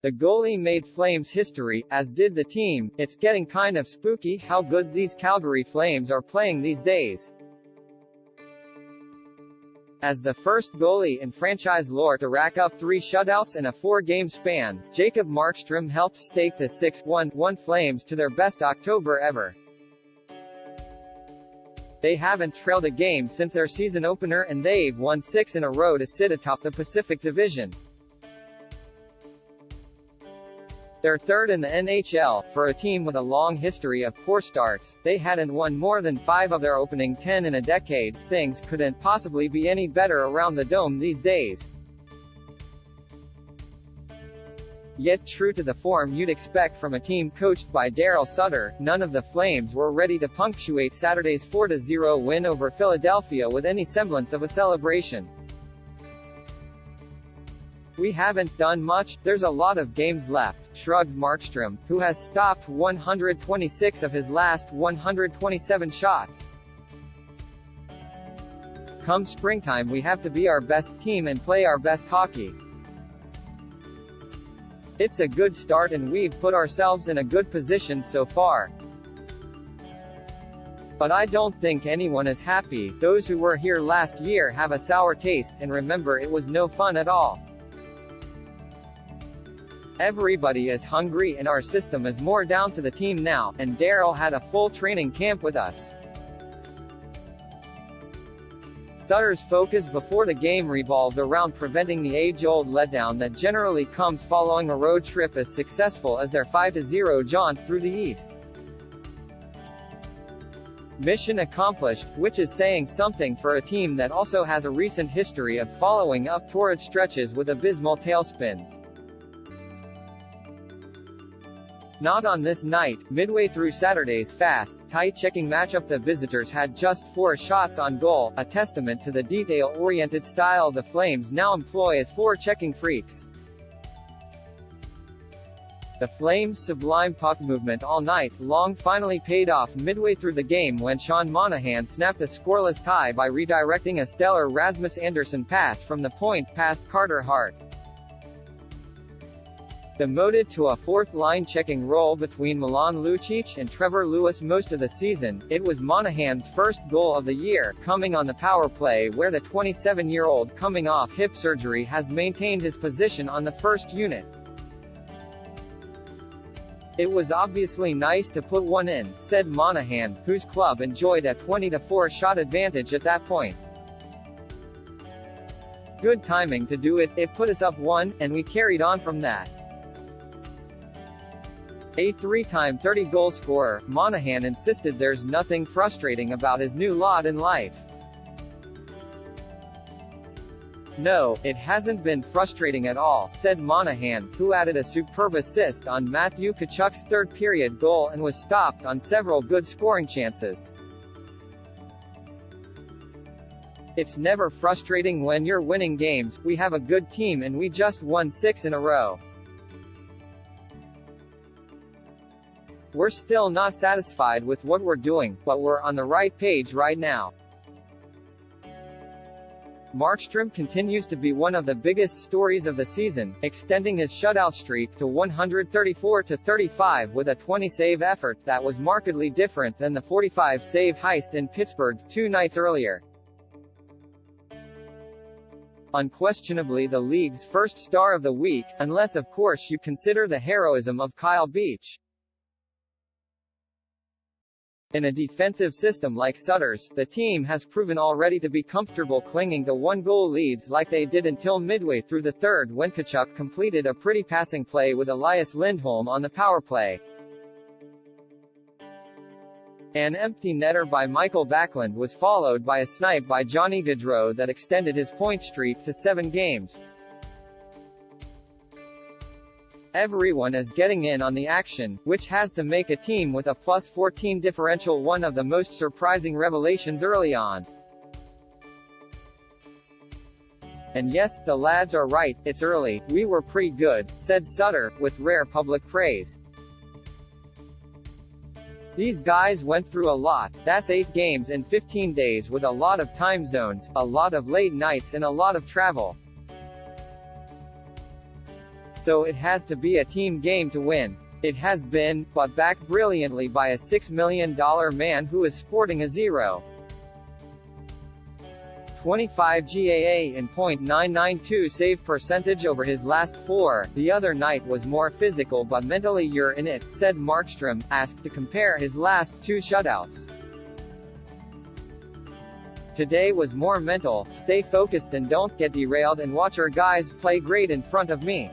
The goalie made Flames history, as did the team. It's getting kind of spooky how good these Calgary Flames are playing these days. As the first goalie in franchise lore to rack up 3 shutouts in a 4-game span, Jacob Markstrom helped stake the 6-1 Flames to their best October ever. They haven't trailed a game since their season opener, and they've won 6 in a row to sit atop the Pacific Division. They're third in the NHL. For a team with a long history of poor starts, they hadn't won more than 5 of their opening 10 in a decade. Things couldn't possibly be any better around the dome these days. Yet true to the form you'd expect from a team coached by Daryl Sutter, none of the Flames were ready to punctuate Saturday's 4-0 win over Philadelphia with any semblance of a celebration. "We haven't done much, there's a lot of games left," shrugged Markstrom, who has stopped 126 of his last 127 shots. "Come springtime we have to be our best team and play our best hockey. It's a good start and we've put ourselves in a good position so far. But I don't think anyone is happy. Those who were here last year have a sour taste, and remember it was no fun at all. Everybody is hungry and our system is more down to the team now, and Daryl had a full training camp with us." Sutter's focus before the game revolved around preventing the age-old letdown that generally comes following a road trip as successful as their 5-0 jaunt through the East. Mission accomplished, which is saying something for a team that also has a recent history of following up torrid stretches with abysmal tailspins. Not on this night. Midway through Saturday's fast, tight-checking matchup, the visitors had just 4 shots on goal, a testament to the detail-oriented style the Flames now employ as forechecking freaks. The Flames' sublime puck movement all night long finally paid off midway through the game when Sean Monahan snapped a scoreless tie by redirecting a stellar Rasmus Andersson pass from the point past Carter Hart. Demoted to a fourth-line checking role between Milan Lucic and Trevor Lewis most of the season, it was Monahan's first goal of the year, coming on the power play where the 27-year-old coming off hip surgery has maintained his position on the first unit. "It was obviously nice to put one in," said Monahan, whose club enjoyed a 20-4 shot advantage at that point. "Good timing to do it, it put us up 1, and we carried on from that." A 3-time 30-goal scorer, Monahan insisted there's nothing frustrating about his new lot in life. "No, it hasn't been frustrating at all," said Monahan, who added a superb assist on Matthew Tkachuk's third-period goal and was stopped on several good scoring chances. "It's never frustrating when you're winning games. We have a good team and we just won 6 in a row. We're still not satisfied with what we're doing, but we're on the right page right now." Markstrom continues to be one of the biggest stories of the season, extending his shutout streak to 134-35 with a 20-save effort that was markedly different than the 45-save heist in Pittsburgh 2 nights earlier. Unquestionably the league's first star of the week, unless of course you consider the heroism of Kyle Beach. In a defensive system like Sutter's, the team has proven already to be comfortable clinging to 1-goal leads like they did until midway through the third when Tkachuk completed a pretty passing play with Elias Lindholm on the power play. An empty netter by Michael Backlund was followed by a snipe by Johnny Gaudreau that extended his point streak to 7 games. Everyone is getting in on the action, which has to make a team with a +14 differential one of the most surprising revelations early on. "And yes, the lads are right, it's early, we were pretty good," said Sutter, with rare public praise. "These guys went through a lot. That's 8 games in 15 days with a lot of time zones, a lot of late nights and a lot of travel. So it has to be a team game to win. It has been, but backed brilliantly by a $6 million man who is sporting a 0.25 GAA and .992 save percentage over his last 4. The other night was more physical but mentally you're in it, said Markstrom, asked to compare his last 2 shutouts. Today was more mental, stay focused and don't get derailed and watch our guys play great in front of me.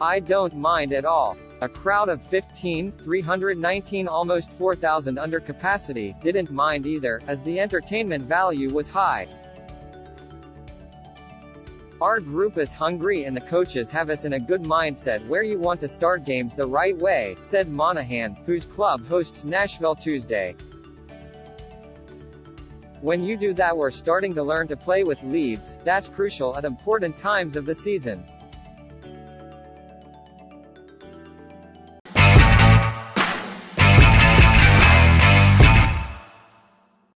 I don't mind at all. A crowd of 15,319 almost 4,000 under capacity, didn't mind either, as the entertainment value was high. Our group is hungry and the coaches have us in a good mindset where you want to start games the right way, said Monahan, whose club hosts Nashville Tuesday. When you do that we're starting to learn to play with leads, that's crucial at important times of the season.